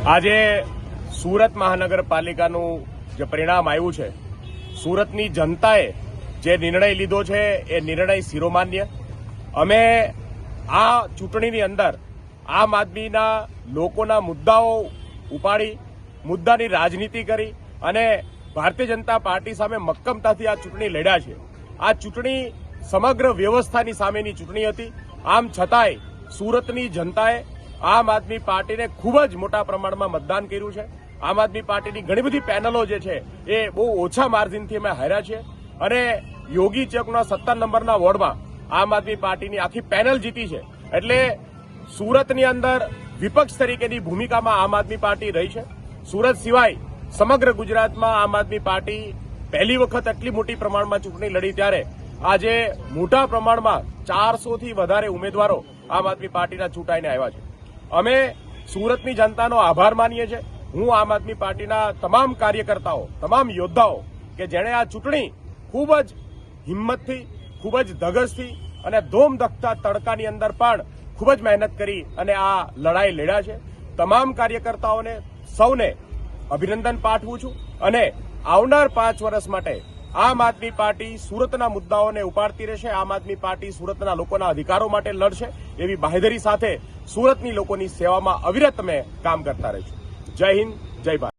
આજે સુરત મહાનગરપાલિકાનું જે પરિણામ આવ્યું છે, સુરતની જનતાએ જે નિર્ણય લીધો છે એ નિર્ણય શિરોમાન્ય. અમે આ ચૂંટણીની અંદર આમ આદમીના લોકોના મુદ્દાઓ ઉપાડી મુદ્દાની રાજનીતિ કરી અને ભારતીય જનતા પાર્ટી સામે મક્કમતાથી આ ચૂંટણી લડ્યા છે. આ ચૂંટણી સમગ્ર વ્યવસ્થાની સામેની ચૂંટણી હતી. આમ છતાંય સુરતની જનતાએ આમ આદમી પાર્ટીને ખૂબ જ મોટા પ્રમાણમાં મતદાન કર્યું છે. આમ આદમી પાર્ટીની ઘણી બધી પેનલો જે છે એ બહુ ઓછા માર્જિનથી અમે હાર્યા છે અને યોગી ચોકના 17 નંબરના વોર્ડમાં આમ આદમી પાર્ટીની આખી પેનલ જીતી છે. એટલે સુરતની અંદર વિપક્ષ તરીકેની ભૂમિકામાં આમ આદમી પાર્ટી રહી છે. સુરત સિવાય સમગ્ર ગુજરાતમાં આમ આદમી પાર્ટી પહેલી વખત આટલી મોટી પ્રમાણમાં ચૂંટણી લડી ત્યારે આજે મોટા પ્રમાણમાં 400થી વધારે ઉમેદવારો આમ આદમી પાર્ટીના ચૂંટાઈને આવ્યા છે. અમે સુરતની જનતાનો આભાર માનીએ છીએ. હું આમ આદમી પાર્ટીના તમામ કાર્યકર્તાઓ, તમામ યોદ્ધાઓ કે જેણે આ ચૂંટણી ખૂબ જ હિંમતથી, ખૂબ જ ધગશથી અને ધોમધખતા તડકાની અંદર પણ ખૂબ જ મહેનત કરી અને આ લડાઈ લડ્યા છે. તમામ કાર્યકર્તાઓને સૌને અભિનંદન પાઠવું છું અને આવનાર 5 વર્ષ માટે આમ આદમી પાર્ટી સુરતના મુદ્દાઓને ઉપાડતી રહેશે. આમ આદમી પાર્ટી સુરતના લોકોના અધિકારો માટે લડશે એવી બાહેધરી સાથે સુરતની લોકોની સેવામાં અવિરત અમે કામ કરતા રહીશું. જય હિન્દ, જય ભારત.